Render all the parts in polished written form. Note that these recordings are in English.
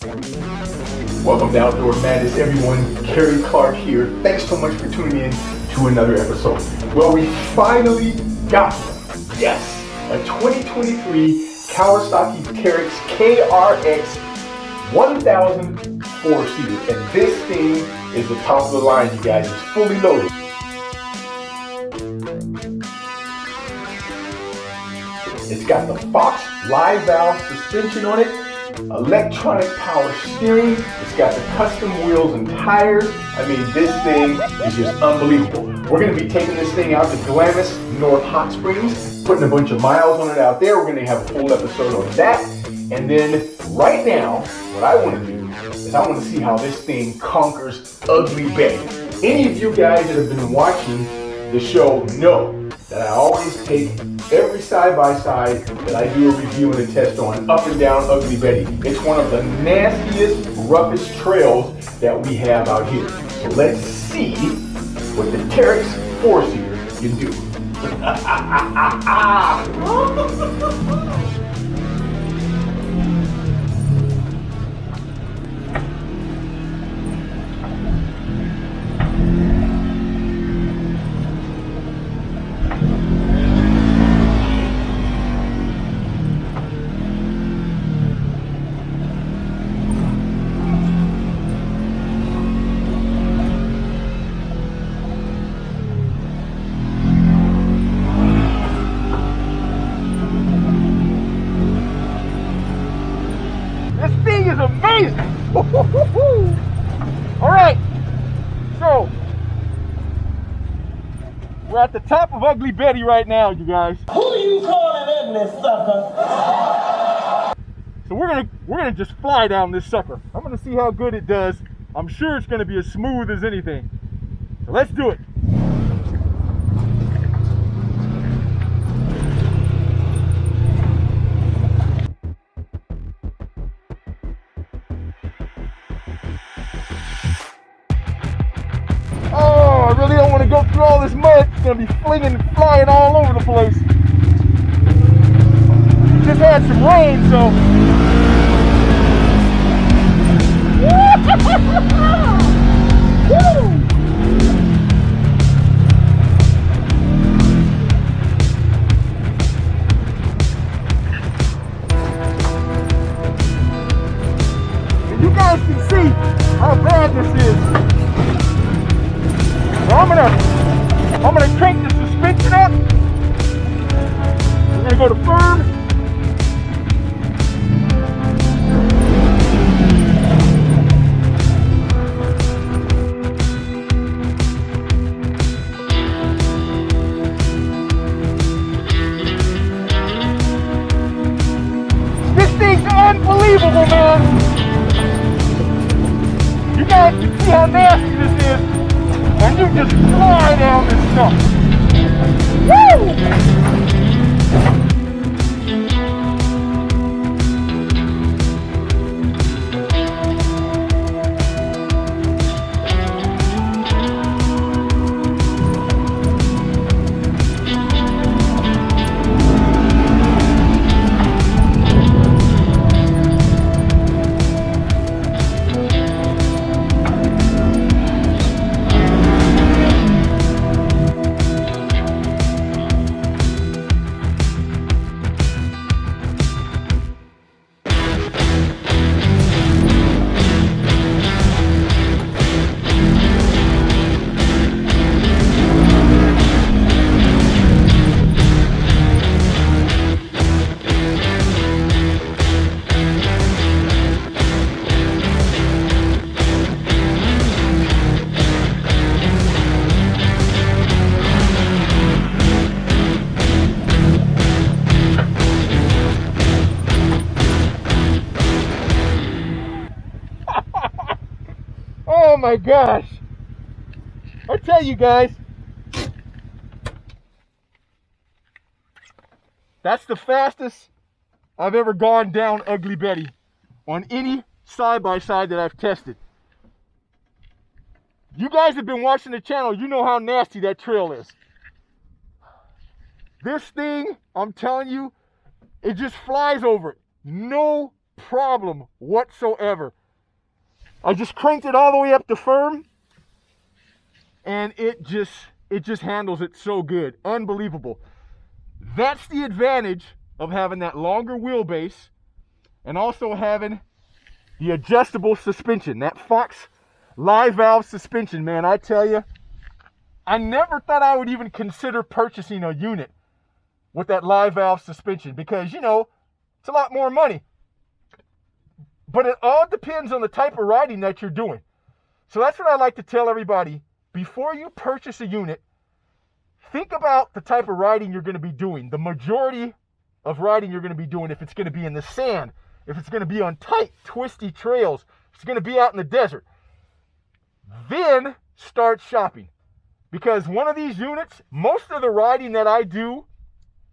Welcome to Outdoor Madness, everyone. Kerry Clark here. Thanks so much for tuning in to another episode. Well, we finally got one. Yes, a 2023 Kawasaki Teryx KRX4 4-seater. And this thing is the top of the line, you guys. It's fully loaded. It's got the Fox live valve suspension on it, electronic power steering, it's got the custom wheels and tires. I mean, this thing is just unbelievable. We're going to be taking this thing out to Glamis, North Hot Springs, putting a bunch of miles on it out there. We're going to have a full episode on that. And then right now, what I want to do is I want to see how this thing conquers Ugly Betty. Any of you guys that have been watching the show know that I always take every side-by-side that I do a review and a test on up and down Ugly Betty. It's one of the nastiest, roughest trails that we have out here. So let's see what the Teryx 4-seater can do. Amazing! All right, so we're at the top of Ugly Betty right now, you guys. Who you calling ugly, sucker? So we're gonna just fly down this sucker. I'm gonna see how good it does. I'm sure it's gonna be as smooth as anything. So let's do it. I really don't want to go through all this mud. It's going to be flinging and flying all over the place. Just had some rain, so. And you guys can see how bad this is. So I'm gonna crank the suspension up. We're gonna go to firm. This thing's unbelievable, man. You guys can see how nasty this is. And you just fly down this stuff. Woo! Oh my gosh. I tell you guys, that's the fastest I've ever gone down Ugly Betty on any side-by-side that I've tested. You guys have been watching the channel, you know how nasty that trail is. This thing, I'm telling you, it just flies over it. No problem whatsoever. I just cranked it all the way up to firm, and it just handles it so good. Unbelievable. That's the advantage of having that longer wheelbase and also having the adjustable suspension. That Fox live valve suspension, man, I tell you, I never thought I would even consider purchasing a unit with that live valve suspension because, you know, it's a lot more money. But it all depends on the type of riding that you're doing. So that's what I like to tell everybody. Before you purchase a unit, think about the type of riding you're going to be doing. The majority of riding you're going to be doing, if it's going to be in the sand, if it's going to be on tight, twisty trails, if it's going to be out in the desert. Then start shopping. Because one of these units, most of the riding that I do,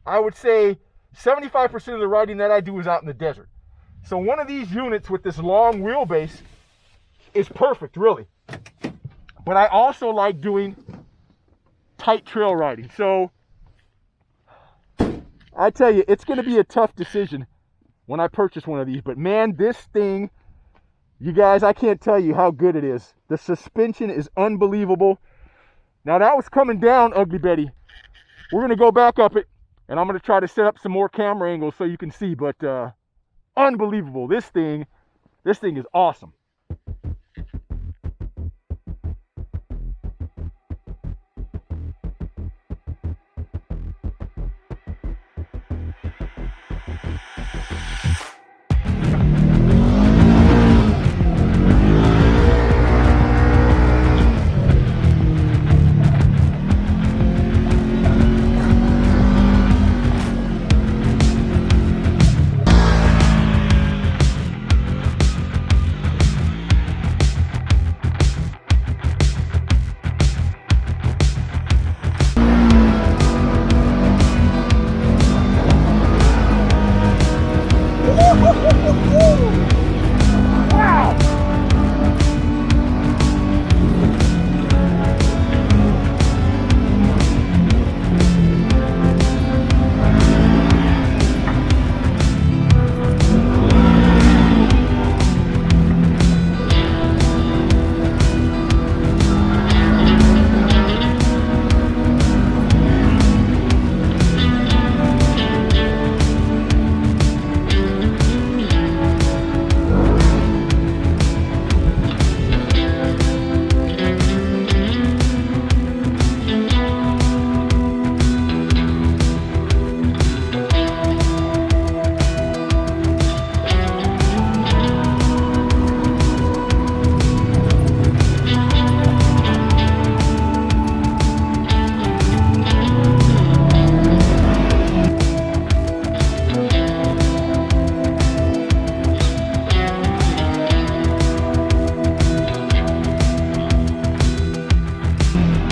I would say 75% of the riding that I do is out in the desert. So one of these units with this long wheelbase is perfect, really. But I also like doing tight trail riding. So I tell you, it's going to be a tough decision when I purchase one of these. But man, this thing, you guys, I can't tell you how good it is. The suspension is unbelievable. Now that was coming down, Ugly Betty. We're going to go back up it, and I'm going to try to set up some more camera angles so you can see. But unbelievable. This thing is awesome. Wow!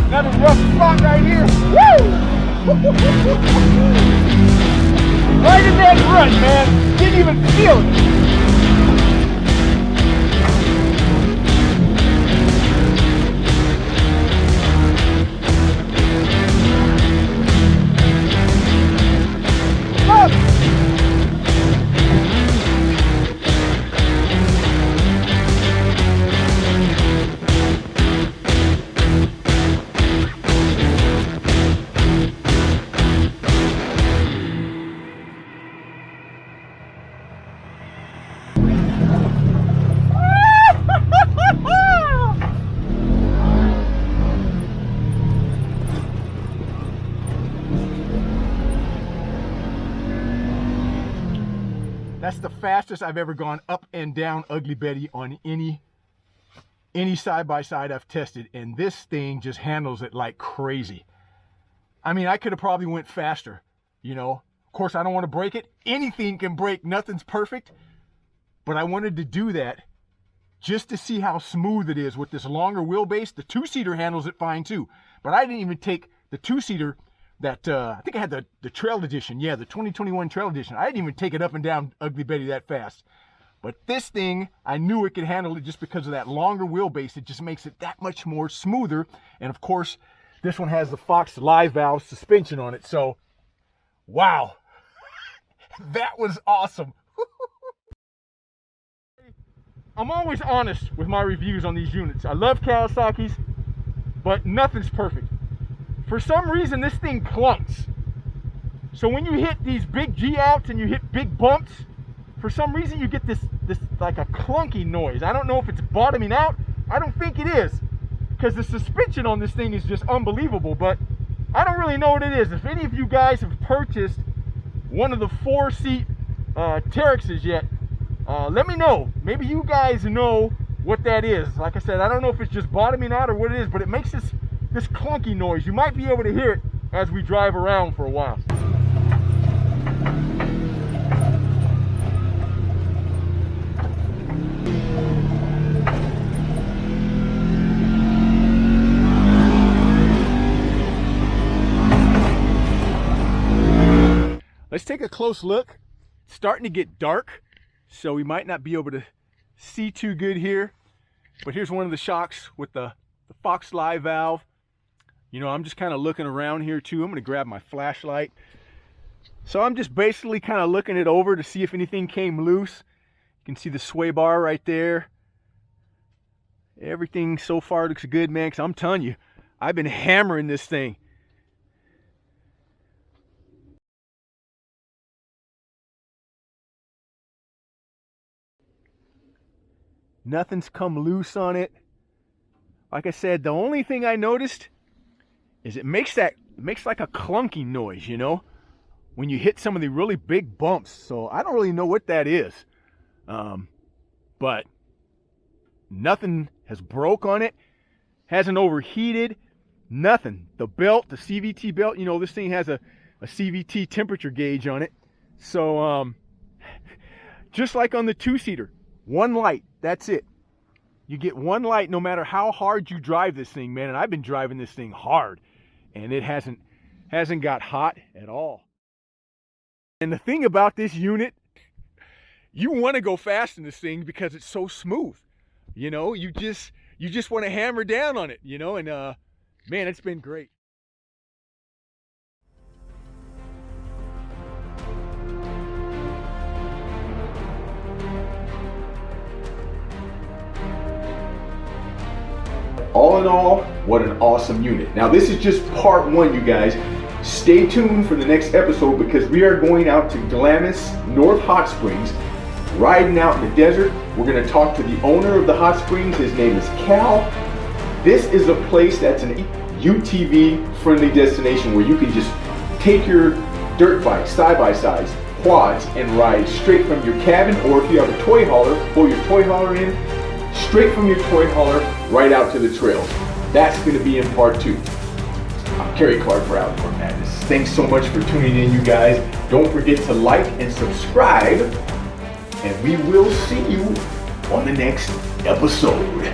Another rough spot right here. Woo! Right in that rut, man. Didn't even feel it. That's the fastest I've ever gone up and down Ugly Betty on any side-by-side I've tested, and this thing just handles it like crazy. I mean, I could have probably went faster, you know. Of course, I don't want to break it. Anything can break. Nothing's perfect. But I wanted to do that just to see how smooth it is with this longer wheelbase. The two-seater handles it fine too. But I didn't even take the two-seater that, I think I had the Trail Edition. Yeah, the 2021 Trail Edition. I didn't even take it up and down Ugly Betty that fast. But this thing, I knew it could handle it just because of that longer wheelbase. It just makes it that much more smoother. And of course, this one has the Fox live valve suspension on it. So, wow. That was awesome. I'm always honest with my reviews on these units. I love Kawasaki's, but nothing's perfect. For some reason, this thing clunks. So when you hit these big G-outs and you hit big bumps, for some reason you get this like a clunky noise. I don't know if it's bottoming out. I don't think it is, because the suspension on this thing is just unbelievable, but I don't really know what it is. If any of you guys have purchased one of the 4-seat Teryx's yet, let me know. Maybe you guys know what that is. Like I said, I don't know if it's just bottoming out or what it is, but it makes this clunky noise. You might be able to hear it as we drive around for a while. Let's take a close look. It's starting to get dark, so we might not be able to see too good here. But here's one of the shocks with the Fox Live valve. You know, I'm just kind of looking around here too. I'm going to grab my flashlight. So I'm just basically kind of looking it over to see if anything came loose. You can see the sway bar right there. Everything so far looks good, man, because I'm telling you, I've been hammering this thing. Nothing's come loose on it. Like I said, the only thing I noticed is it makes like a clunky noise, you know, when you hit some of the really big bumps. So I don't really know what that is. But nothing has broke on it, hasn't overheated, nothing. The belt, the CVT belt, you know, this thing has a CVT temperature gauge on it. So just like on the 2-seater, one light, that's it. You get one light no matter how hard you drive this thing, man. And I've been driving this thing hard, and it hasn't got hot at all. And the thing about this unit, you want to go fast in this thing because it's so smooth. You know, you just want to hammer down on it, you know, and man, it's been great. All in all, what an awesome unit. Now this is just part 1, you guys. Stay tuned for the next episode, because we are going out to Glamis, North Hot Springs, riding out in the desert. We're going to talk to the owner of the hot springs. His name is Cal. This is a place that's an UTV friendly destination where you can just take your dirt bike, side-by-sides, quads, and ride straight from your cabin, or if you have a toy hauler, pull your toy hauler in, straight from your toy hauler right out to the trails. That's going to be in part 2. I'm Kerry Clark for Outdoor Madness. Thanks so much for tuning in, you guys. Don't forget to like and subscribe, and we will see you on the next episode.